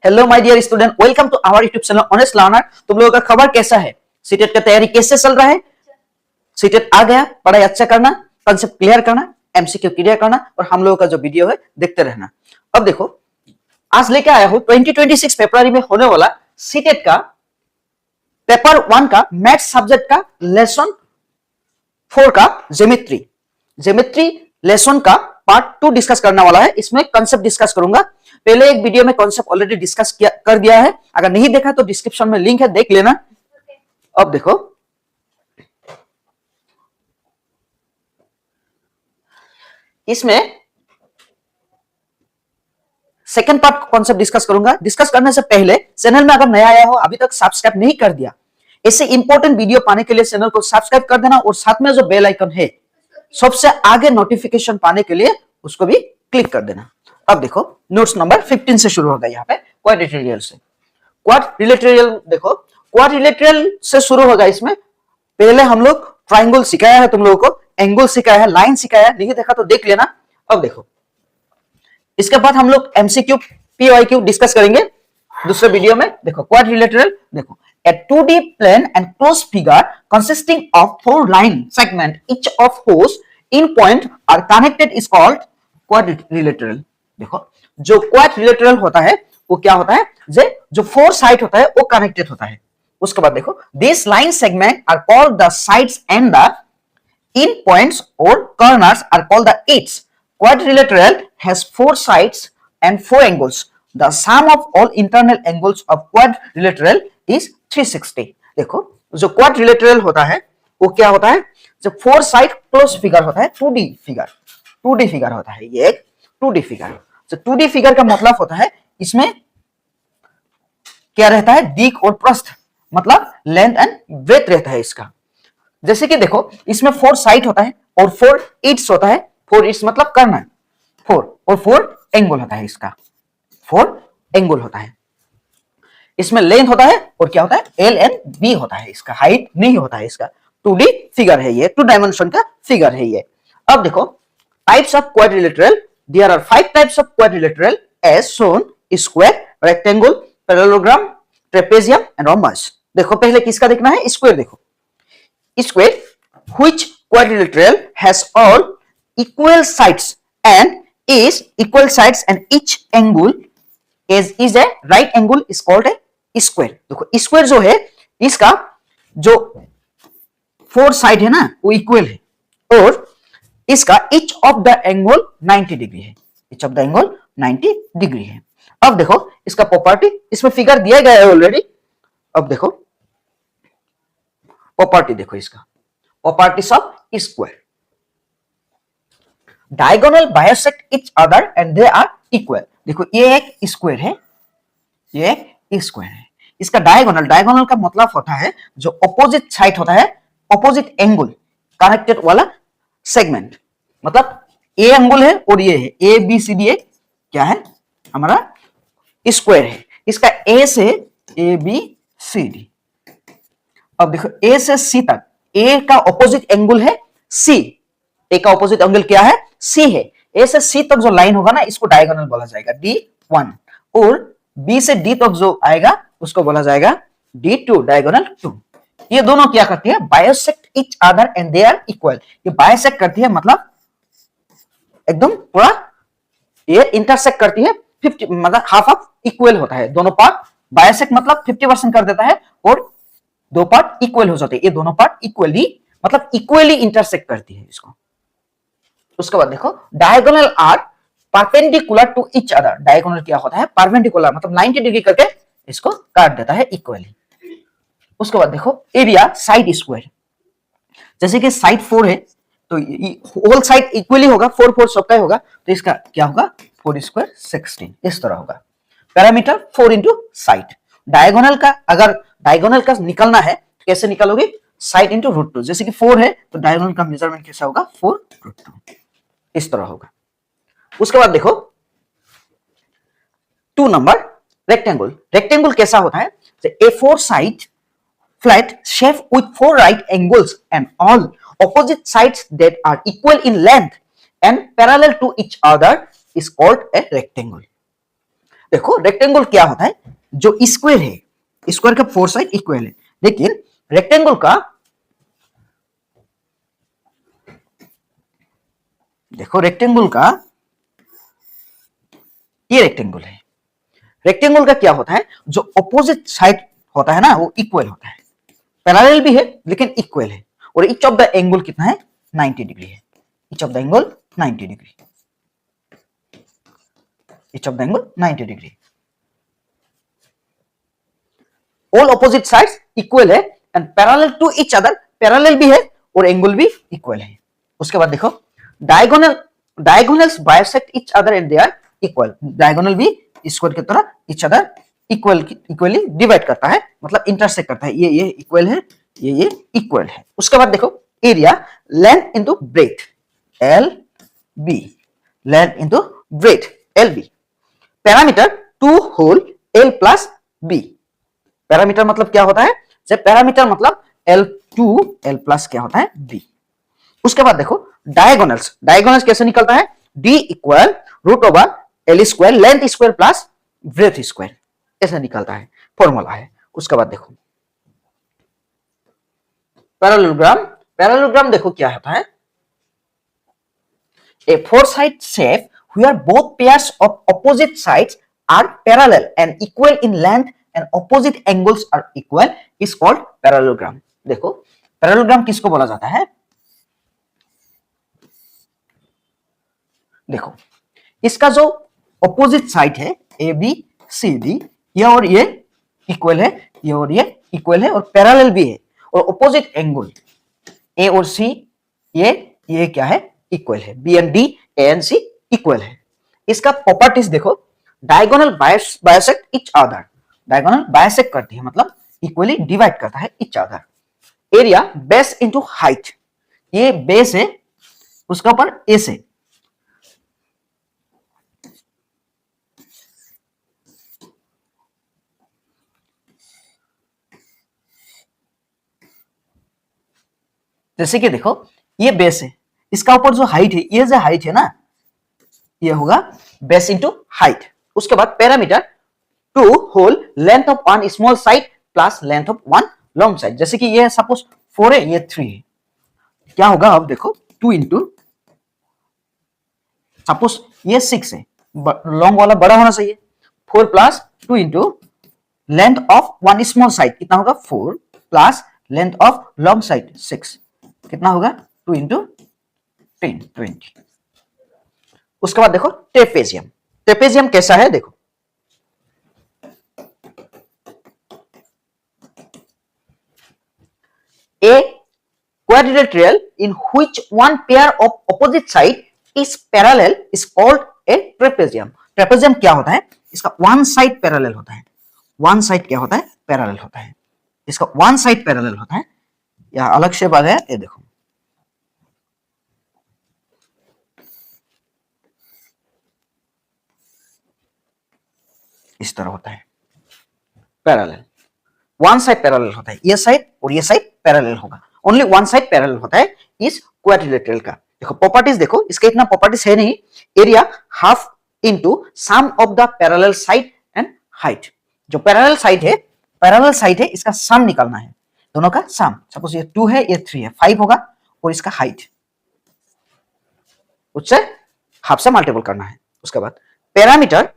Hello my dear student, welcome to our YouTube channel honest learner. तुम लोगों का खबर कैसा है? सीटेट का तैयारी कैसे चल रहा है? सीटेट आ गया, पढ़ाई अच्छा करना, कंसेप्ट क्लियर करना, एमसीक्यू क्लियर करना और हम लोगों का जो वीडियो है देखते रहना। अब देखो, आज लेके आया हूं 2026 फरवरी में होने वाला सीटेट का पेपर 1 का मैथ सब्जेक्ट का लेसन 4 का ज्योमेट्री लेसन का पार्ट 2 डिस्कस करने वाला है। इसमें कंसेप्ट डिस्कस करूंगा। पहले एक वीडियो में कॉन्सेप्ट ऑलरेडी डिस्कस कर दिया है, अगर नहीं देखा तो डिस्क्रिप्शन में लिंक है, देख लेना। अब देखो, इसमें सेकंड पार्ट कॉन्सेप्ट डिस्कस करूंगा। डिस्कस करने से पहले चैनल में अगर नया आया हो, अभी तक सब्सक्राइब नहीं कर दिया, ऐसे इंपॉर्टेंट वीडियो पाने के लिए चैनल को सब्सक्राइब कर देना और साथ में जो बेल आइकन है सबसे आगे नोटिफिकेशन पाने के लिए उसको भी क्लिक कर देना। अब देखो, नोट्स नंबर 15 से शुरू होगा। यहाँ पे क्वाड्रिलेटरल से क्वाड्रिलेटरल देखो, क्वाड्रिलेटरल से शुरू होगा। इसमें पहले हम लोग ट्राइंगल सिखाया है तुम लोगों को, एंगल सिखाया है, लाइन सिखाया है, नहीं देखा तो देख लेना। अब देखो, इसके बाद हम लोग एमसीक्यू पीवाईक्यू डिस्कस करेंगे दूसरे वीडियो में। देखो क्वाड्रिलेटरल, देखो a 2D plane and closed figure consisting of 4 line segment, each of whose in point are connected is called quadrilateral। देखो, जो क्वाड्रिलेटरल होता है वो क्या होता है, जो 4 साइड होता है वो कनेक्टेड होता है। उसके बाद देखो, this line segment are called the sides and the in points or corners are called the edges। Quadrilateral has 4 sides and 4 angles। The sum of all internal angles of quadrilateral is 360। देखो, जो quadrilateral होता है वो क्या होता है, जो 4 side close figure होता है, 2D फिगर होता है। ये एक 2D फिगर। तो 2D फिगर का मतलब होता है इसमें क्या रहता है, दिक और प्रस्थ, मतलब लेंथ एंड ब्रेथ रहता है इसका। जैसे कि देखो, इसमें 4 साइड होता है और 4 एड्स होता है। 4 एड्स मतलब कर्नर, 4 और 4 एंगल होता है इसका, 4 एंगल होता है। इसमें लेंथ होता है और क्या होता है, एल एंड बी होता है। इसका हाइट नहीं होता है। इसका 2D फिगर है, ये 2 डायमेंशन का फिगर है ये। अब देखो, types of quadrilateral, there are 5 types of quadrilateral as shown, square, rectangle, parallelogram, trapezium and rhombus. देखो, पहले किसका देखना है, स्क्वायर। देखो, square which quadrilateral has all equal sides and each angle is a right angle is called a square। देखो, square जो है इसका जो 4 साइड है ना वो इक्वल है और इसका each of the angle 90 degree है। each of the angle 90 degree है। अब देखो इसका प्रॉपर्टी, इसमें फिगर दिया गया है ऑलरेडी। अब देखो प्रॉपर्टी, देखो इसका properties of square. Diagonal bisect each other and they are equal. देखो, ये एक स्क्वायर है, ये एक स्क्वायर है। इसका डायगोनल का मतलब होता है जो अपोजिट साइड होता है, अपोजिट एंगल कनेक्टेड वाला सेगमेंट। मतलब ए एंगल है और ये है, ए बी सी डी क्या है, हमारा स्क्वायर है। इसका ए से ए बी सी डी। अब देखो, ए से सी तक, ए का ऑपोजिट एंगल है सी, ए का ऑपोजिट एंगल क्या है, सी है। ए से सी तक जो लाइन होगा ना इसको डायगोनल बोला जाएगा, D1, और बी से डी तक जो आएगा उसको बोला जाएगा D2, डायगोनल 2। ये दोनों क्या करती है, bisect each other and they are equal. ये बाइसेक्ट करती है मतलब एकदम पूरा, ये इंटरसेक्ट करती है 50, मतलब हाफ ऑफ इक्वल होता है। दोनों पार्ट बाइसेक्ट मतलब 50% कर देता है और 2 पार्ट इक्वल हो जाते हैं। ये दोनों पार्ट इक्वली मतलब इक्वली इंटरसेक्ट करती है इसको। उसके बाद देखो, diagonal are perpendicular to each other. Diagonal क्या होता है, परपेंडिकुलर मतलब 90 डिग्री करके इसको काट देता है इक्वली। उसके बाद देखो, एरिया साइड स्क्वायर। जैसे कि साइड 4 है तो होल साइड इक्वली होगा, 4 4 सबका होगा, तो इसका क्या होगा, 4 स्क्वायर 16, इस तरह होगा। Parameter 4 into side. डायगोनल का अगर डायगोनल का निकलना है तो कैसे निकालोगे, साइड इंटू √2। जैसे कि 4 है तो डायगोनल का मेजरमेंट कैसा होगा, 4√2, इस तरह होगा। उसके बाद देखो 2 नंबर रेक्टेंगल। रेक्टेंगल कैसा होता है, ए 4 side flat shape with 4 right angles and all opposite sides that are equal in length and parallel to each other is called a rectangle। देखो रेक्टेंगल क्या होता है, जो स्क्वायर है, स्क्वायर का फोर साइड इक्वल है, लेकिन रेक्टेंगल का देखो रेक्टेंगल का ये रेक्टेंगल है, रेक्टेंगल का क्या होता है, जो ऑपोजिट साइड होता है ना वो इक्वल होता है, पैरेलल भी है लेकिन इक्वल है, और ईच ऑफ द एंगल कितना है 90 डिग्री है, each of the angle 90 degree, each of the angle 90 degree, all opposite sides equal है and parallel to each other, parallel भी है और एंगल भी इक्वल है। उसके बाद देखो diagonals bisect each other and they are equal, diagonal भी स्क्वायर की तरह ईच अदर इक्वली डिवाइड करता है, मतलब इंटरसेक्ट करता है, ये इक्वल है, ये इक्वल है। उसके बाद देखो area length into breadth L B, length into breadth L B, parameter 2 whole L plus B, parameter मतलब क्या होता है, जब पैरामीटर मतलब L2 L प्लस क्या होता है B। उसके बाद देखो डायगोनल्स, डायगोनल्स कैसे निकलता है, D equal root over L square length square plus breadth square, ऐसा निकलता है, फॉर्मूला है। उसके बाद देखो पैरेललोग्राम, पैरेललोग्राम देखो क्या होता है, a four side shape where both pairs of opposite sides are parallel and equal in length and opposite angles are equal is called parallelogram। देखो पैरेललोग्राम किसको बोला जाता है, देखो इसका जो ऑपोजिट साइड है ए बी सी डी, ये और ये इक्वल है, ये और ये इक्वल है और पैरेलल भी है, और ऑपोजिट एंगल ए और सी ये क्या है इक्वल है, B and D A and C equal है। इसका प्रॉपर्टीज देखो, diagonal bisect each other, diagonal bisect करती है मतलब इक्वली डिवाइड करता है each other. Area base into height, ये बेस है उसका ऊपर एस है, जैसे कि देखो ये बेस है, इसका ऊपर जो हाइट है, ये जो हाइट है ना, ये होगा बेस इनटू हाइट। उसके बाद parameter 2 whole length of one small side plus length of one long side, जैसे कि ये सपोज 4 है, ये 3 है, क्या होगा अब देखो 2 इंटू, सपोज ये 6 है, लॉन्ग वाला बड़ा होना चाहिए, 4 plus 2 into length of one small side कितना होगा 4 plus length of long side 6, कितना होगा 2 इंटू 10 20। उसके बाद देखो ट्रेपेजियम, ट्रेपेजियम कैसा है देखो, a quadrilateral in which one pair of opposite side is parallel is called a trapezium। Trapezium क्या होता है, इसका वन साइड पैरेलल होता है, वन साइड क्या होता है पैरेलल होता है, इसका वन साइड पैरेलल होता है, यहां अलग शेप आ गया, ये देखो इस तरह होता है पैरेलल, वन साइड पैरेलल होता है, ये साइड और ये साइड पैरेलल होगा, ओनली वन साइड पैरेलल होता है इस क्वाड्रिलेटरल का। देखो प्रॉपर्टीज देखो, इसका इतना प्रॉपर्टीज है नहीं, area half into sum of the parallel side and height, जो पैरेलल साइड है इसका सम निकालना है, दोनों का सम, सपोज ये 2 है ये 3 है, 5 होगा, और इसका हाइट उससे हाफ से मल्टीपल करना है। उसके बाद parameter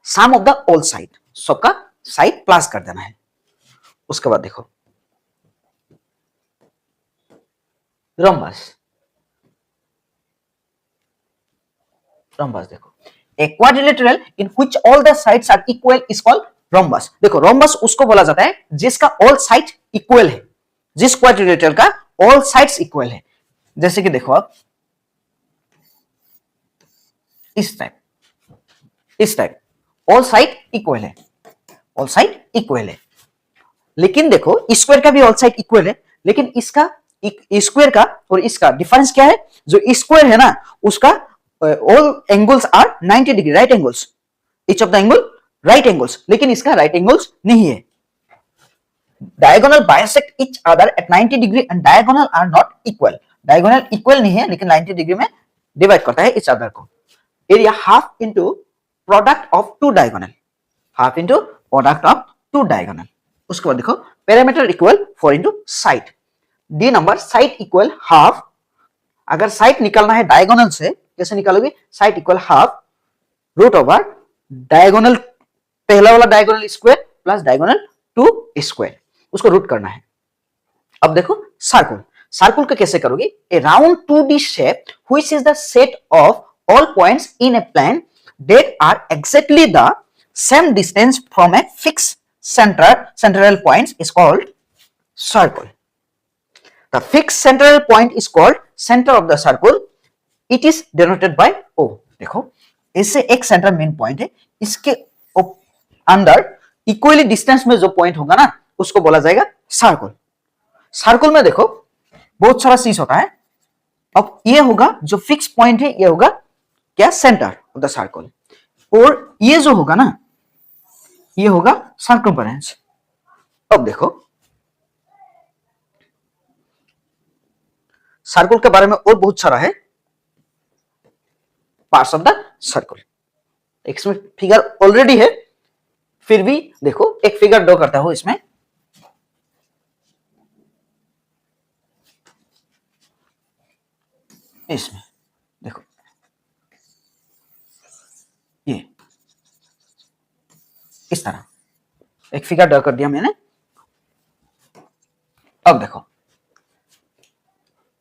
sum of the all side, सबका साइड प्लस कर देना है। उसके बाद देखो रंबस, रंबस देखो a quadrilateral in which all the sides are equal is called rhombus. देखो रंबस उसको बोला जाता है जिसका ऑल साइड इक्वल है, जिस क्वाड्रिलेटरल का ऑल साइड्स इक्वल है, जैसे कि देखो आप इस टाइप ऑल साइड इक्वल है, ऑल साइड इक्वल है, लेकिन देखो स्क्वायर का भी ऑल साइड इक्वल है, लेकिन इसका स्क्वायर का और इसका डिफरेंस क्या है, जो स्क्वायर है ना उसका all angles are 90 degree right angles, each of the angle right angles, लेकिन इसका राइट एंगल्स नहीं है। Diagonal bisect each other at 90 degree and diagonal are not equal, diagonal equal नहीं है लेकिन 90 डिग्री में डिवाइड करता है ईच अदर को। Area half into product of two diagonal, half into product of two diagonal. उसके बाद देखो perimeter equal 4 into side, D number side equal half. अगर साइड निकालना है डायगोनल से, कैसे निकालोगे? Side equal half root over diagonal, पहला वाला diagonal square plus diagonal two square, उसको रूट करना है। अब देखो सर्कल, सर्कल का कैसे करोगे? A round 2D shape which is the set of all points in a plane that are exactly the same distance from a fixed central point is called circle. The fixed central point is called center of the circle. It is denoted by O. देखो इससे एक centre main point है, इसके अंदर equally distance में जो point होगा ना उसको बोला जाएगा सर्कल। सर्कल में देखो बहुत सारा चीज होता है। अब ये होगा जो फिक्स पॉइंट है, ये होगा क्या? Centre of the circle. और ये जो होगा ना ये होगा सर्कमफेरेंस। अब देखो सर्कल के बारे में और बहुत सारा है, पार्ट्स ऑफ द सर्कल। इसमें फिगर ऑलरेडी है, फिर भी देखो एक फिगर ड्रॉ करता हूं इसमें। इसमें देखो ये इस तरह एक फिगर ड्रॉ कर दिया मैंने। अब देखो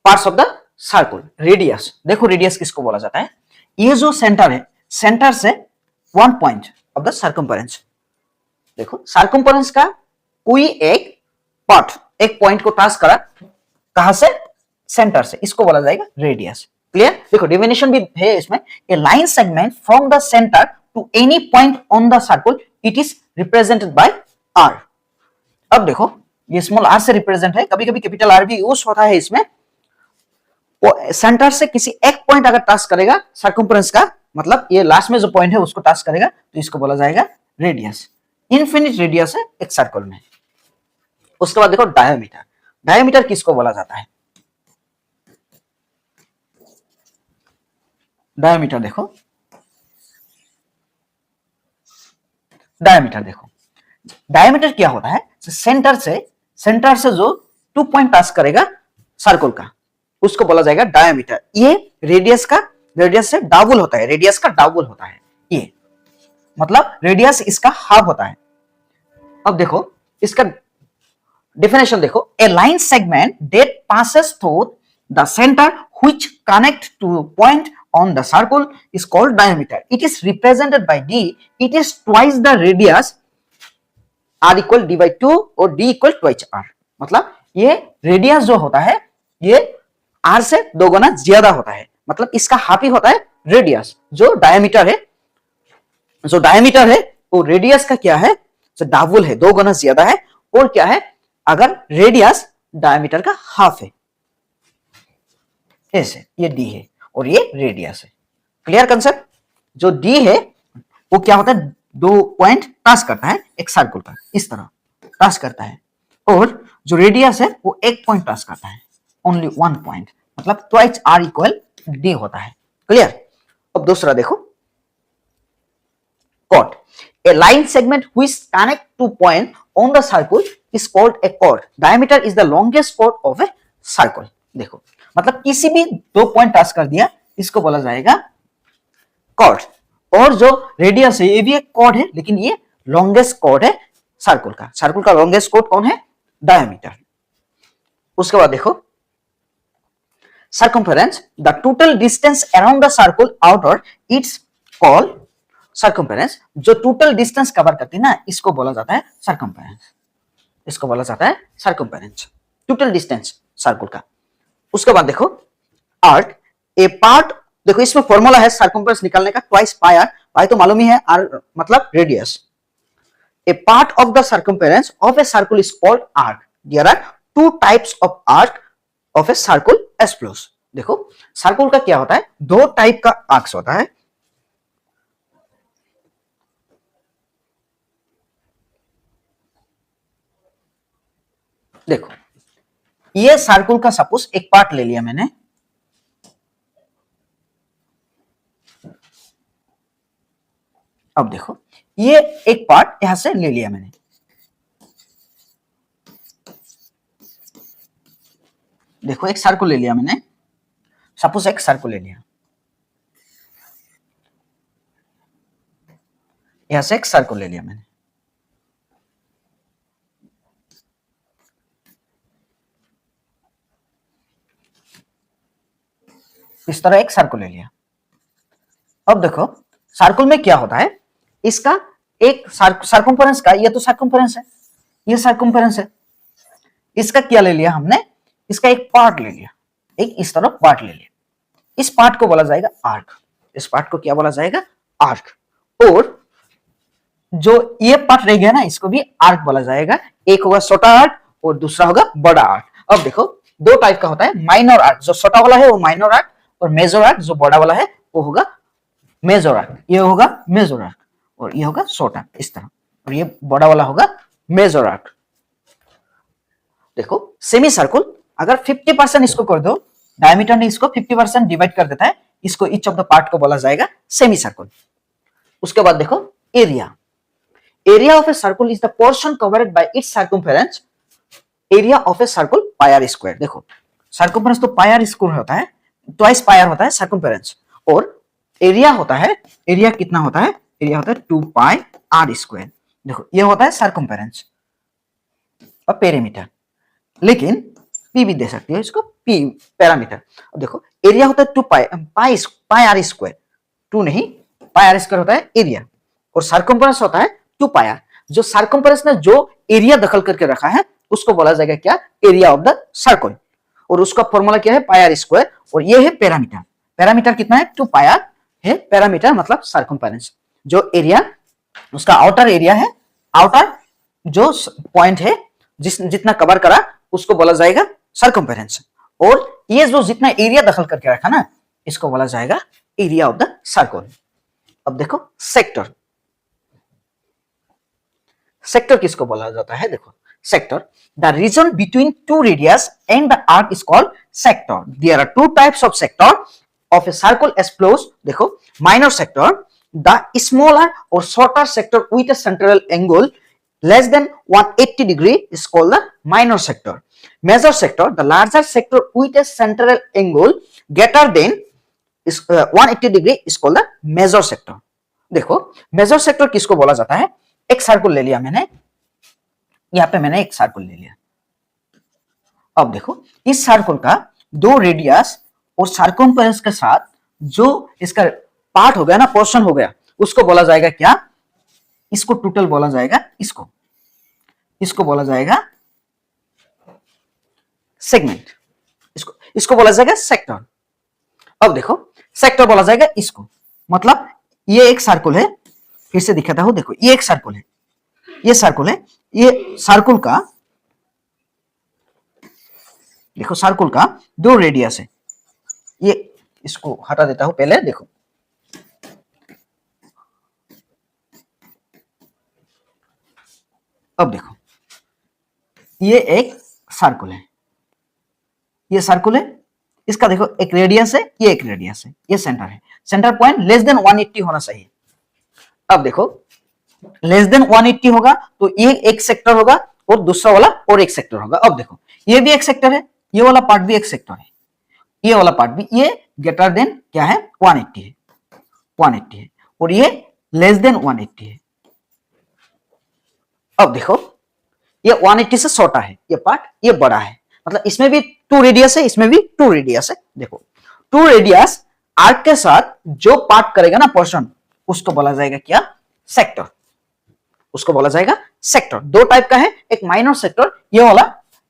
parts of the circle, radius. देखो रेडियस किसको बोला जाता है? ये जो सेंटर है, सेंटर से one point of the circumference. देखो सर्कमफेरेंस का कोई एक पार्ट एक पॉइंट को टच करा, कहां से? सेंटर से, इसको बोला जाएगा रेडियस। क्लियर? देखो डेफिनेशन भी है इसमें, a line segment from the centre to any point on the circle it is represented by R. अब देखो ये स्मॉल आर से रिप्रेजेंट है, कभी कभी कैपिटल आर भी यूज होता है इसमें। सेंटर से किसी एक पॉइंट अगर टच करेगा सर्कमफेरेंस का, मतलब ये लास्ट में जो पॉइंट है उसको टच करेगा, तो इसको बोला जाएगा रेडियस। इनफिनिट रेडियस है एक सर्कल में। उसके बाद देखो डायमीटर। डायमीटर किसको बोला जाता है? डायमीटर देखो, डायमीटर देखो, डायमीटर क्या होता है? सेंटर से जो टू पॉइंट टच करेगा सर्कल का उसको बोला जाएगा डायमीटर। ये रेडियस से डबल होता है, रेडियस का डबल होता है ये, मतलब रेडियस इसका हाफ होता है। अब देखो इसका डेफिनेशन देखो, a line segment that passes through the centre which connect to point on the circle is called diameter. It is represented by D. It is twice the radius, R equal D by 2 और D equal twice R। मतलब ये radius जो होता है ये R से दो गुना ज्यादा होता है, मतलब इसका हाफ ही होता है रेडियस। जो डायमीटर है वो रेडियस का क्या है? जो डबल है, दो गुना ज्यादा है। और क्या है? अगर रेडियस डायमीटर का हाफ है, ऐसे ये D है और ये रेडियस है। Clear concept? जो डी है वो क्या होता है? दो पॉइंट टच करता है एक सर्कल का, इस तरह टच करता है, और जो रेडियस है वो एक पॉइंट टच करता है, ओनली वन पॉइंट, मतलब ट्वाइस आर इक्वल डी होता है। क्लियर? अब दूसरा देखो, chord. A line segment which connect two point on the circle is called a chord. Diameter is the longest chord of a circle. देखो मतलब किसी भी दो पॉइंट टच कर दिया, इसको बोला जाएगा कॉर्ड। और जो रेडियस है ये भी एक कॉर्ड है, लेकिन ये लॉन्गेस्ट कॉर्ड है सर्कल का। सर्कल का लॉन्गेस्ट कॉर्ड कौन है? डायमीटर। उसके बाद देखो circumference, the total distance around the circle outer it's called circumference. जो टोटल डिस्टेंस कवर करती है ना, इसको बोला जाता है सर्कमफेरेंस। इसको बोला जाता है सर्कमफेरेंस, टोटल डिस्टेंस सर्कल का। उसके बाद देखो आर्क, ए पार्ट। देखो इसमें फॉर्मूला है सर्कमफेरेंस निकालने का, ट्वाइस पाई आर। पाई तो मालूम ही है, आर मतलब radius. A part of the circumference of a circle is called arc. There are two types of arc of a circle as follows. देखो सर्कल का क्या होता है? दो टाइप का आर्क्स होता है। देखो ये सर्कल का सपोज एक पार्ट ले लिया मैंने, अब देखो ये एक पार्ट यहां से ले लिया मैंने, देखो एक सर्कल ले लिया मैंने, सपोज एक सर्कल ले लिया, यहां से एक सर्कल ले लिया मैंने, इस तरह एक सर्कल ले लिया। अब देखो सर्कल में क्या होता है, इसका एक सर्कम्फरेंस का, ये तो सर्कम्फरेंस है, ये सर्कम्फरेंस है, इसका क्या ले लिया हमने, इसका एक पार्ट ले लिया, एक इस तरह पार्ट ले लिया, इस पार्ट को बोला जाएगा आर्क, इस पार्ट को क्या बोला जाएगा, आर्क। और जो ये पार्ट रह गया ना, इसको भी आर्क बोला जाएगा, एक होगा छोटा आर्क और दूसरा होगा बड़ा आर्क। अब देखो दो टाइप का होता है, माइनर आर्क जो छोटा वाला है वो माइनर आर्क, और मेजर आर्क जो बड़ा वाला है वो होगा मेजर आर्क, ये होगा मेजर आर्क और ये होगा शॉर्ट आर्क इस तरह, और ये बड़ा वाला होगा मेजर आर्क। देखो सेमी सर्कल अगर 50% इसको कर दो, डायमीटर ने इसको 50% डिवाइड कर देता है, इसको ईच ऑफ द पार्ट को बोला जाएगा सेमी सर्कल। उसके बाद देखो area, area of a circle is the portion covered by its circumference, area of a circle pi R square. देखो सर्कमफेरेंस तो पाई आर स्क्वायर होता है, ट्वाइस पाई आर होता है सर्कमफेरेंस, और एरिया होता है, एरिया कितना होता है, एरिया होता है 2 पाई आर स्क्वायर। देखो ये होता है सर्कमफेरेंस और पेरीमीटर, लेकिन पी भी दे सकती हो इसको, पी पैरामीटर। अब देखो एरिया होता है 2 पाई आर स्क्वायर, 2 नहीं पाई आर स्क्वायर होता है एरिया, और सर्कमफेरेंस होता है 2 पाई आर। जो सर्कमफेरेंस ने जो एरिया दखल करके रखा है उसको बोला जाएगा क्या, एरिया ऑफ द सर्कल, और उसका फॉर्मूला क्या है पाई आर स्क्वायर, और ये है पैरामीटर, पैरामीटर कितना है 2 पाई आर है, पैरामीटर मतलब सर्कमफेरेंस। जो एरिया उसका आउटर एरिया है, आउटर जो पॉइंट है जिस जितना कवर करा उसको बोला जाएगा सर्कमफेरेंस, और ये जो जितना एरिया दखल करके रखा ना इसको बोला जाएगा एरिया ऑफ द सर्कल। अब देखो सेक्टर, सेक्टर किसको बोला जाता है, देखो sector the region between two radius and the arc is called sector. There are two types of sector of a circle as follows. देखो माइनर सेक्टर द स्मॉलर और shorter sector with a central angle less than 180 degree is called the minor sector. Major sector, the larger sector with a central angle greater than 180 degree is called the major sector. देखो major sector किसको बोला जाता है, एक circle ले लिया मैंने, यहां पे मैंने एक सर्कल ले लिया। अब देखो इस सर्कल का दो रेडियस और सर्कमफेरेंस के साथ जो इसका पार्ट हो गया ना, पोर्शन हो गया, उसको बोला जाएगा क्या, इसको टोटल बोला जाएगा, इसको बोला जाएगा सेगमेंट, इसको बोला जाएगा सेक्टर। अब देखो सेक्टर बोला जाएगा इसको, मतलब ये एक सर्कल है, फिर से दिखाता हूं, देखो ये एक सर्कल है, ये सर्कल है, ये सर्कल का देखो सर्कल का दो रेडियस है, ये इसको हटा देता हूं पहले, देखो अब देखो ये एक सर्कल है, ये सर्कल है, इसका देखो एक रेडियस है, ये एक रेडियस है, ये सेंटर है, सेंटर पॉइंट लेस देन 180 होना चाहिए। अब देखो लेस देन 180 होगा तो ये एक सेक्टर होगा और दूसरा वाला और एक सेक्टर होगा। अब देखो ये भी एक सेक्टर है, ये वाला पार्ट भी एक सेक्टर है, ये वाला पार्ट भी, ये ग्रेटर देन क्या है 180 है, 180 है, और ये लेस देन 180 है। अब देखो ये 180 से छोटा है ये पार्ट, ये बड़ा है, मतलब इसमें भी 2 रेडियस है, इसमें भी 2 रेडियस है। देखो 2 रेडियस आर्क के साथ जो पार्ट करेगा ना पोर्शन, उसको बोला जाएगा क्या, सेक्टर, उसको बोला जाएगा सेक्टर। दो टाइप का है, एक माइनर सेक्टर, ये वाला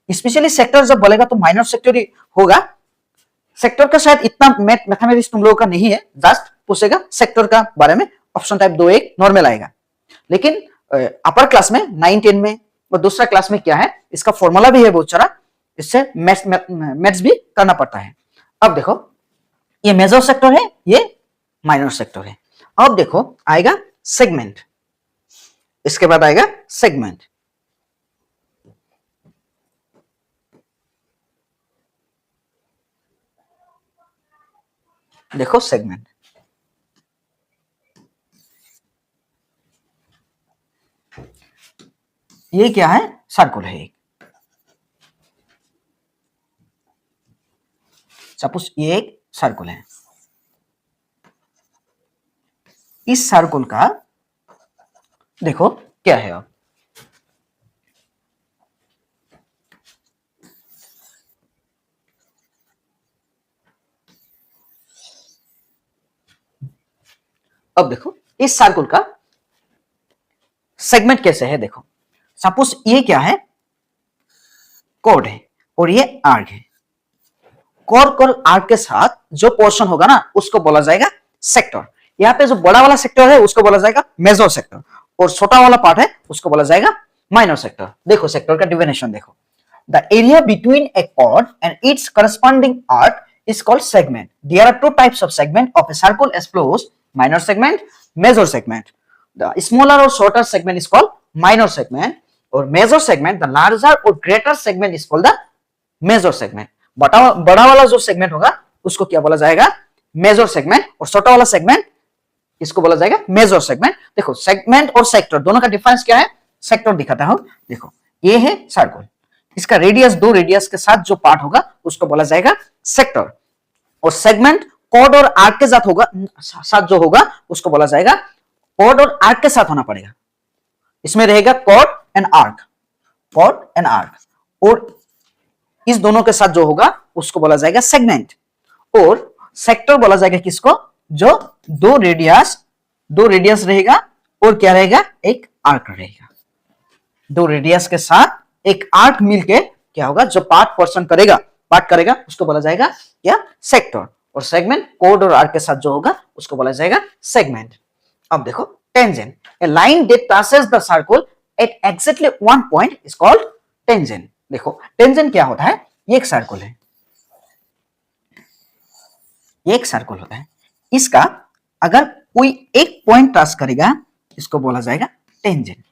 स्पेशली सेक्टर जब बोलेगा तो माइनर सेक्टर ही होगा। सेक्टर का शायद इतना मैथमेटिक्स तुम लोगों का नहीं है, जस्ट पूछेगा सेक्टर का बारे में, ऑप्शन टाइप 2 1 नॉर्मल आएगा। लेकिन अपर क्लास में 9 10 में और दूसरा क्लास में क्या है, इसका फॉर्मूला भी है बहुत सारा, इससे मैथ्स भी करना पड़ता है। अब देखो ये मेजर सेक्टर है, ये माइनर सेक्टर है। अब देखो आएगा सेगमेंट, इसके बाद आएगा सेगमेंट। देखो सेगमेंट, ये क्या है, सर्कुल है एक। सपोज ये एक सर्कुल है, इस सर्कुल का देखो क्या है। अब देखो इस सर्कुल का सेगमेंट कैसे है, देखो सपोज ये क्या है, कोड है और ये आर्क है। कोर और आर्क के साथ जो पोर्शन होगा ना उसको बोला जाएगा सेक्टर। यहाँ पे जो बड़ा वाला सेक्टर है उसको बोला जाएगा मेजर सेक्टर, और छोटा वाला पार्ट है उसको बोला जाएगा माइनर सेक्टर। देखो सेक्टर का डिफिनेशन देखो, the area between a chord and its corresponding arc is called segment. There are two types of segment of a circle as follows: minor segment, major segment. The smaller or shorter segment is called minor segment, or major segment, the larger or greater segment is called the major segment. बड़ा वाला जो segment होगा उसको क्या बोला जाएगा, major segment, और छोटा वाला सेगमेंट इसको बोला जाएगा मेजर सेगमेंट। देखो सेगमेंट और सेक्टर दोनों का डिफरेंस क्या है, सेक्टर दिखाता हूं। देखो ये है सर्कल, इसका रेडियस, दो रेडियस के साथ जो पार्ट होगा उसको बोला जाएगा सेक्टर, और सेगमेंट कॉर्ड और आर्क के साथ होगा, साथ जो होगा उसको बोला जाएगा, कॉर्ड और आर्क के साथ होना पड़ेगा, इसमें रहेगा chord and arc, chord and arc, और इस दोनों के साथ जो होगा उसको बोला जाएगा सेगमेंट। और सेक्टर बोला जाएगा किसको, जो दो रेडियस रहेगा और क्या रहेगा, एक आर्क रहेगा। दो रेडियस के साथ एक आर्क मिलके क्या होगा, जो पार्ट करेगा उसको बोला जाएगा क्या, सेक्टर, और सेगमेंट कोड और आर्क के साथ जो होगा उसको बोला जाएगा सेगमेंट। अब देखो tangent, A line that passes the circle at exactly one point is called tangent. देखो टेंजेंट क्या होता है, ये एक सर्कल है, ये एक सर्कल होता है, इसका अगर कोई एक पॉइंट टच करेगा इसको बोला जाएगा टेंजेंट।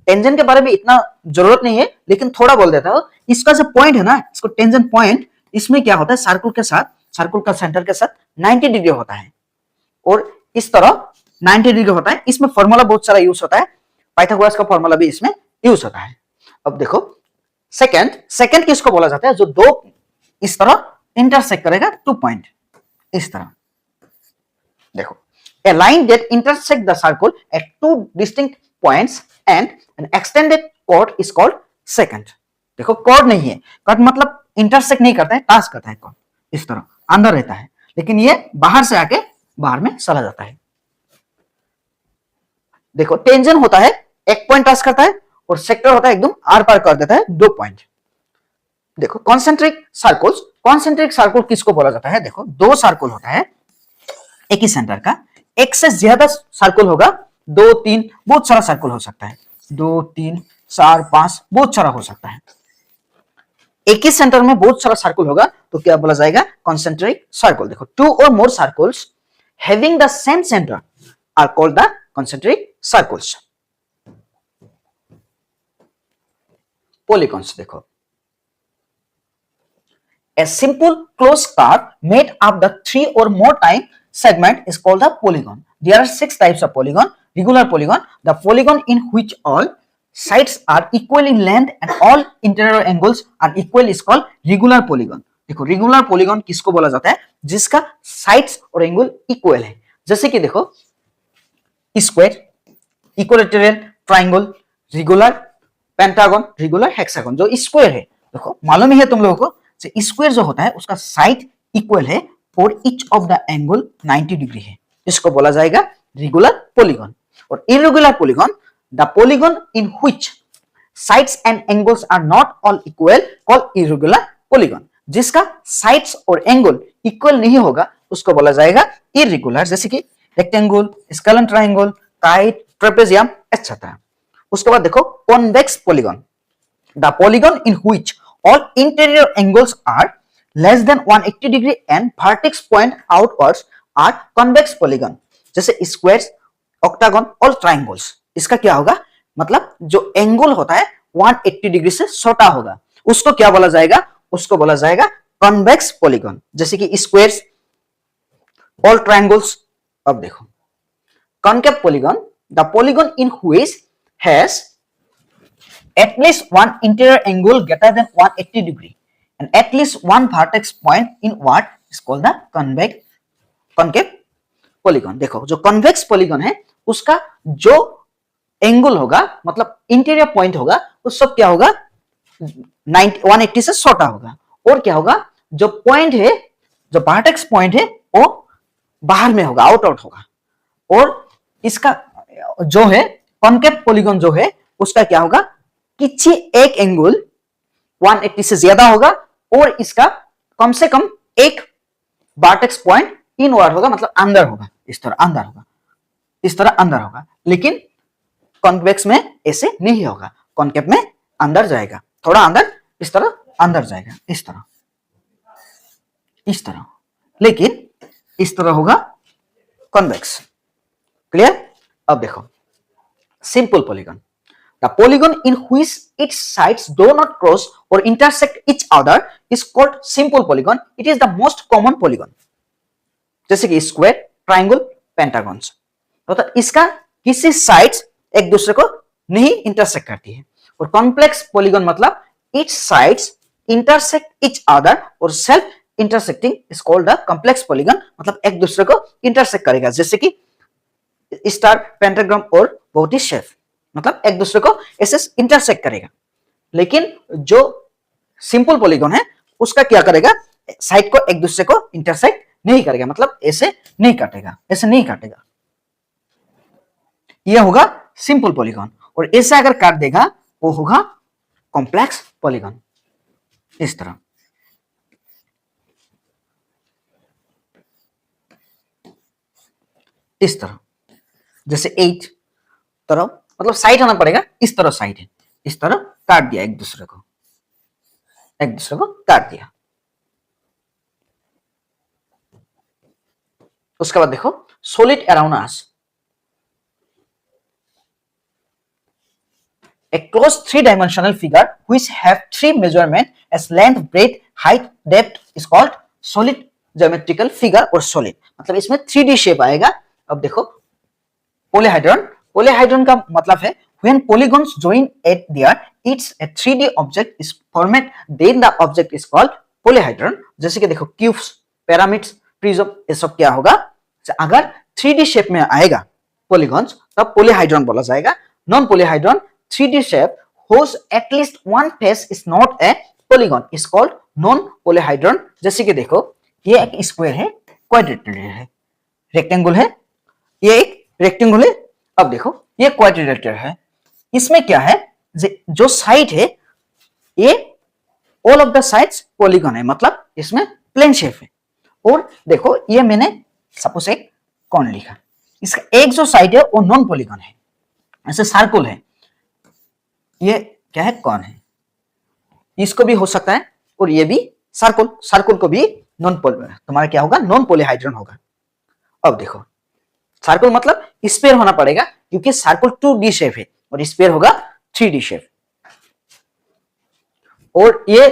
टेंजेंट के बारे में इतना जरूरत नहीं है लेकिन थोड़ा बोल देता हूं, इसका जो पॉइंट है ना, इसको टेंजेंट पॉइंट, इसमें क्या होता है, सर्कल के साथ, सर्कल का सेंटर के साथ 90 डिग्री होता है, और इस तरह 90 डिग्री होता है। इसमें फॉर्मूला बहुत सारा यूज होता है, पाइथागोरस का फॉर्मूला भी इसमें यूज होता है। अब देखो सेकंड किसको बोला जाता है, जो दो इस तरह इंटरसेक्ट करेगा, 2 पॉइंट इस तरह। देखो a line that intersect the circle at two distinct points and an extended chord is called secant. देखो chord नहीं है, chord मतलब इंटरसेक्ट नहीं करता है, टच करता है chord, इस तरह अंदर रहता है, लेकिन ये बाहर से आके बाहर में चला जाता है। देखो टेंजेंट होता है एक पॉइंट टच करता है, और सेक्टर होता है एकदम आर पार कर देता है 2 पॉइंट। देखो कॉन्सेंट्रिक सर्कल किसको बोला जाता है, देखो दो सर्कल होता है एक ही सेंटर का, एक से ज्यादा सर्कल होगा, 2 3 बहुत सारा सर्कल हो सकता है, 2 3 4 5 बहुत सारा हो सकता है। एक ही सेंटर में बहुत सारा सर्कल होगा तो क्या बोला जाएगा, कॉन्सेंट्रिक सर्कल। देखो 2 और more circles having the same centre are called the concentric circles. Polygons देखो, a simple closed curve made up the 3 or more time segment is called the polygon. There are 6 types of polygon. Regular polygon, the polygon in which all sides are equal in length and all interior angles are equal is called regular polygon. देखो regular polygon किसको बोला जाता है, जिसका sides और angle equal है। जैसे कि देखो square, equilateral, triangle, regular, pentagon, regular, hexagon. जो स्क्वायर है, देखो मालूम ही है तुम लोगों को, स्क्वायर जो होता है उसका साइड इक्वल है और each of the angle 90 degree है, इसको बोला जाएगा रेगुलर पॉलीगॉन। और irregular polygon, the polygon in which sides and angles are not all equal called irregular polygon. जिसका साइड्स और एंगल इक्वल नहीं होगा उसको बोला जाएगा इरेगुलर, जैसे कि rectangle, scalene triangle, kite, trapezium etcetera. उसके बाद देखो convex polygon, the polygon in which all interior angles are less than 180 degree and vertex point outwards are convex polygon, जैसे स्क्वायर्स, ऑक्टागन और ट्रायंगल्स। इसका क्या होगा, मतलब जो एंगल होता है 180 डिग्री से छोटा होगा उसको क्या बोला जाएगा, उसको बोला जाएगा कॉन्वेक्स पॉलीगॉन, जैसे कि स्क्वायर्स और ट्रायंगल्स। अब देखो concave polygon, the polygon in which has at least one interior angle greater than 180 degree and at least one vertex point inward is called the concave polygon। देखो जो convex polygon है उसका जो angle होगा मतलब interior point होगा उस सब क्या होगा 180 से छोटा होगा, और क्या होगा जो पॉइंट है जो वर्टेक्स पॉइंट है वो बाहर में होगा, आउट होगा, और इसका जो है कॉन्केव पॉलीगॉन जो है उसका क्या होगा किसी एक एंगल 180 से ज्यादा होगा और इसका कम से कम एक वर्टेक्स पॉइंट इनवर्ड होगा, मतलब अंदर होगा, इस तरह अंदर होगा, इस तरह अंदर होगा। लेकिन कॉन्वेक्स में ऐसे नहीं होगा, कॉन्केव में अंदर जाएगा, थोड़ा अंदर, इस तरह अंदर जाएगा, इस तरह, इस तरह, लेकिन इस तरह होगा कॉन्वेक्स। क्लियर? अब देखो simple polygon, the polygon in which its sides do not cross और intersect each other is called simple polygon. It is the most common polygon, जैसे कि स्क्वायर, ट्रायंगल, पेंटागन्स। तो इसका किसी साइड्स एक दूसरे को नहीं इंटरसेक्ट करती है। और कॉम्प्लेक्स पॉलीगन मतलब each sides intersect each other और self intersecting is called the complex polygon, मतलब एक दूसरे को इंटरसेक्ट करेगा, जैसे कि स्टार, पेंटाग्राम और बोटी शेप, मतलब एक दूसरे को ऐसे इंटरसेक्ट करेगा। लेकिन जो सिंपल पॉलीगन है उसका क्या करेगा, साइड को एक दूसरे को इंटरसेक्ट नहीं करेगा, मतलब ऐसे नहीं काटेगा, ऐसे नहीं काटेगा। यह होगा सिंपल पॉलीगन, और ऐसे अगर काट देगा वो होगा कॉम्प्लेक्स पॉलीगन, इस तरह। इस तरह जैसे 8 तरह, मतलब साइड होना पड़ेगा, इस तरह साइड है, इस तरह काट दिया, एक दूसरे को काट दिया। उसके बाद देखो solid around us, a closed three-dimensional figure which have three measurements as length, breadth, height, depth is called solid geometrical figure और solid, मतलब इसमें 3D शेप आएगा। अब देखो पॉलीहाइड्रॉन, पॉलीहाइड्रॉन का मतलब है when polygons join at their its a 3D object is formed then the object is called polyhedron। जैसे कि देखो क्यूब्स, पिरामिड्स, प्रिज्म, ये सब क्या होगा, अगर 3D शेप में आएगा पॉलीगॉन्स तब पॉलीहाइड्रॉन बोला जाएगा। Non polyhedron 3D shape whose at least one face is not a polygon is called non-polyhedron। जैसे कि देखो ये एक स्क्वायर है, क्वाड्रिलेटरल है, रेक्टेंगल है, ये एक रेक्टेंगल है। अब देखो ये क्वाड्रिलेटरल है, इसमें क्या है जो साइड है ये all of the sides polygon है, मतलब इसमें प्लेन शेप है। और देखो ये मैंने सपोज एक कौन लिखा, इसका एक जो साइड है वो नॉन पॉलीगन है, ऐसे सर्कल है, ये क्या है कौन है, इसको भी हो सकता है, और ये भी सर्कल, सर्कल को भी नॉन तुम्हारा क्या होगा, नॉन पॉलीहाइड्रॉन होगा। अब देखो सर्कल मतलब स्फीयर होना पड़ेगा क्योंकि सर्कल 2D शेप है और स्फीयर होगा 3D शेप। और ये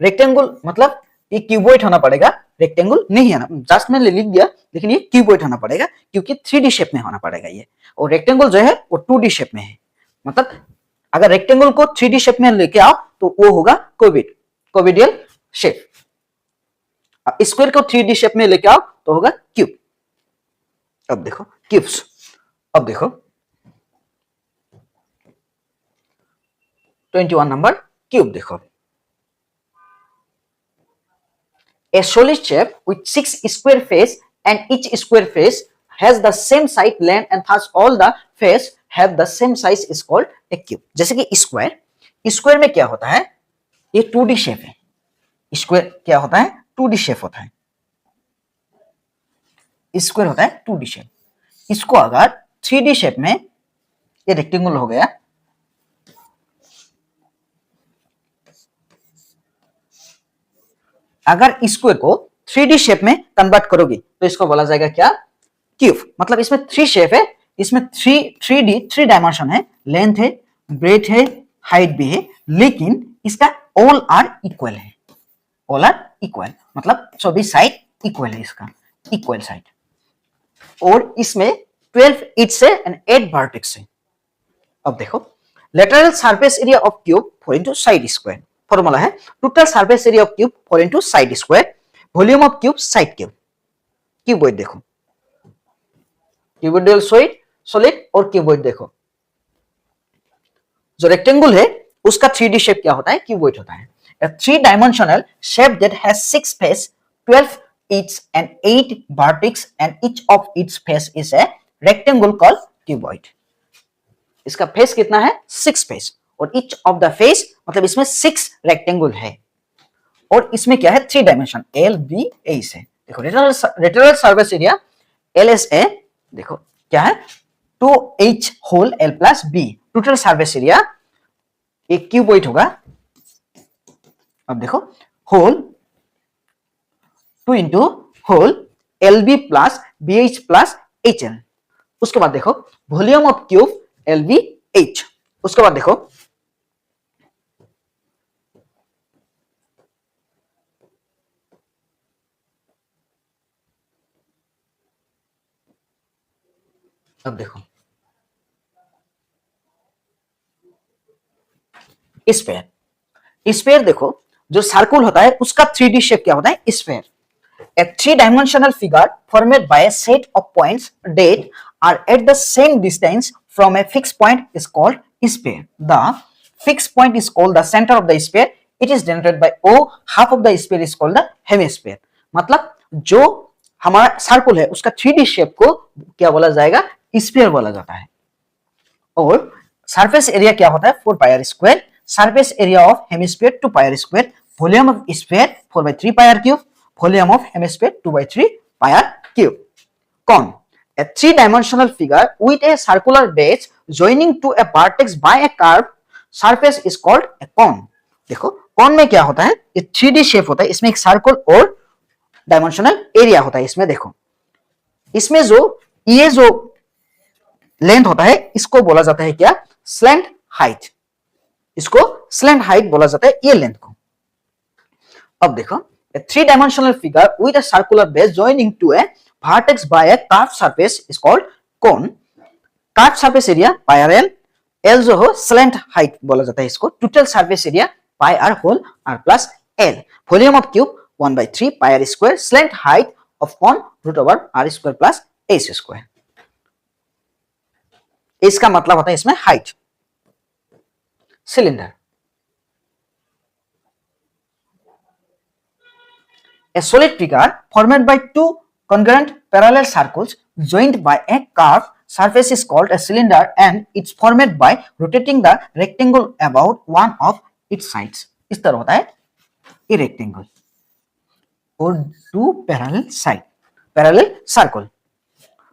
रेक्टेंगल मतलब ये क्यूबॉइड होना पड़ेगा, रेक्टेंगल नहीं है ना, जस्ट मैंने लिख दिया, लेकिन ये क्यूबॉइड होना पड़ेगा क्योंकि 3D शेप में होना पड़ेगा ये, और रेक्टेंगल जो है वो 2D शेप में है। मतलब अगर रेक्टेंगल को 3D शेप में लेके आओ तो वो होगा कोविड, कोविडियल शेप। अब स्क्वायर को 3D शेप में लेके आओ तो होगा क्यूब। अब देखो क्यूब्स, अब देखो 21 नंबर क्यूब देखो, a solid shape with 6 square face and each square face has the same side length and thus all the face have the same size is called a cube। जैसे कि square, square में क्या होता है, ये 2D shape है, square क्या होता है 2D शेप होता है, स्क्वायर होता है 2D शेप। इसको अगर 3D शेप में, ये रेक्टेंगल हो गया, अगर स्क्वायर को 3D शेप में कन्वर्ट करोगे तो इसको बोला जाएगा क्या, क्यूब। मतलब इसमें 3 शेप है, इसमें 3 डायमेंशन है, लेंथ है, ब्रेथ है, हाइट भी है, लेकिन इसका ऑल आर इक्वल है, ऑल आर इक्वल मतलब सभी साइड इक्वल है, इसका इक्वल साइड। और इसमें 12 एज से एंड 8 वर्टेक्स है। अब देखो lateral surface area of cube 4 into side square. Formula है total surface area of cube 4 into side square, volume of cube side cube. Cuboid देखो, क्यूबॉइडल सॉलिड और क्यूबॉइड देखो, जो रेक्टेंगल है उसका 3D शेप क्या होता है? क्यूबॉइड होता है। A three-dimensional shape that has 6 faces, 12 each and 8 vertex and each of its face is a rectangle called cuboid. इसका फेस कितना है? 6 फेस, और each of the face मतलब इसमें 6 रेक्टेंगल है, और इसमें क्या है? 3 डायमेंशन L, B, A से। देखो लेटरल सरफेस एरिया LSA, देखो क्या है? 2H whole L plus B, total surface area एक क्यूबॉइड होगा। अब देखो whole 2 into whole LB plus BH plus HL। उसके बाद देखो वॉल्यूम ऑफ क्यूब LVH। उसके बाद देखो अब देखो स्फीयर देखो, जो सर्कल होता है उसका 3D शेप क्या होता है? Sphere. A three-dimensional figure formed by a set of points that are at the same distance from a fixed point is called sphere. The fixed point is called the center of the sphere. It is denoted by O. Half of the sphere is called the hemisphere. मतलब जो हमारा circle है उसका 3D shape को क्या बोला जाएगा? Sphere बोला जाता है। और सरफेस एरिया क्या होता है? 4 pi R square. Surface area of hemisphere 2 pi R square. Volume of sphere 4/3 pi R cube. Volume of hemisphere 2/3 pi r cube. Cone, a three-dimensional figure with a circular base joining to a vertex by a curved surface is called a cone. देखो cone में क्या होता है? ये 3D shape होता है, इसमें एक सर्कल और डायमेंशनल एरिया होता है। इसमें देखो, इसमें ये जो लेंथ होता है इसको बोला जाता है क्या? Slant height. इसको स्लैंट हाइट बोला जाता है ये लेंथ को। अब देखो a three-dimensional figure with a circular base joining to a vertex by a curved surface is called cone. Curved surface area pi r l, l जो हो slant height बोला जाता है इसको। total surface area pi r whole r plus l. Volume of cube 1/3 pi r square. Slant height of cone root over r square plus h square. इसका मतलब होता है इसमें height। Cylinder, a solid figure formed by two congruent parallel circles joined by a curved surface is called a cylinder, and it's formed by rotating the rectangle about one of its sides. इस तरह होता है ये rectangle और two parallel circle.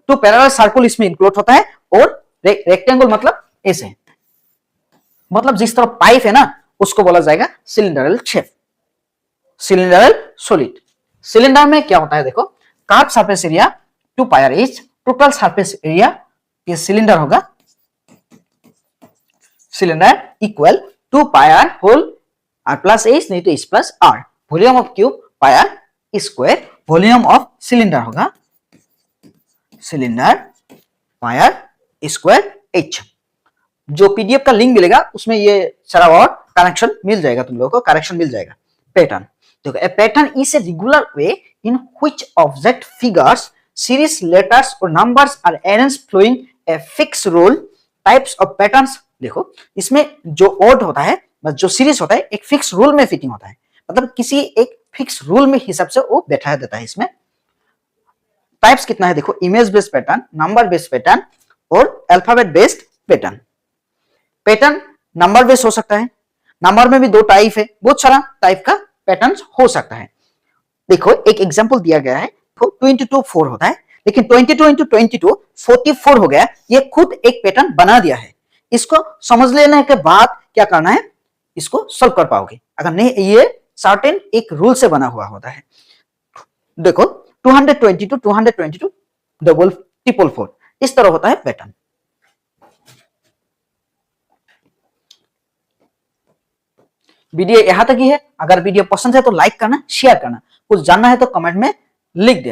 Two parallel circle इसमें include होता है, और रेक्टेंगल मतलब ऐसे, मतलब जिस तरह पाइप है ना उसको बोला जाएगा cylindrical shape, cylindrical solid. Cylinder में क्या होता है? देखो curve surface area 2 pi R H, total surface area ये सिलेंडर होगा, cylinder equal 2 pi R whole R plus H, नहीं तो H plus R. Volume of cube pi R square. Volume of cylinder होगा cylinder pi R square H. जो PDF का link मिलेगा उसमें ये सारा और कनेक्शन मिल जाएगा, तुम लोगों को करेक्शन मिल जाएगा। पैटर्न देखो, a pattern is a regular way in which object figures, series, letters or numbers are arranged following a fixed rule. Types of patterns देखो, इसमें जो ओड होता है, जो सीरीज होता है एक फिक्स रूल में फिटिंग होता है, मतलब किसी एक फिक्स रूल में हिसाब से वो बैठा देता है। इसमें टाइप्स कितना है? देखो image based pattern, number based pattern और alphabet based pattern. Pattern number based हो सकता है, नंबर में भी 2 टाइप है, बहुत सारा टाइप का पैटर्न्स हो सकता है। देखो एक एग्जांपल दिया गया है, 2 into 2 4 होता है, लेकिन 22 into 22 44 हो गया। ये खुद एक पैटर्न बना दिया है। इसको समझ लेने के बाद क्या करना है, इसको सॉल्व कर पाओगे। अगर नहीं, ये सर्टेन एक रूल से बना हुआ होता है। देखो 222 222 डबल ट्रिपल 4 इस तरह होता है पैटर्न। वीडियो यहां तक ही है। अगर वीडियो पसंद है तो लाइक करना, शेयर करना, कुछ जानना है तो कमेंट में लिख देना।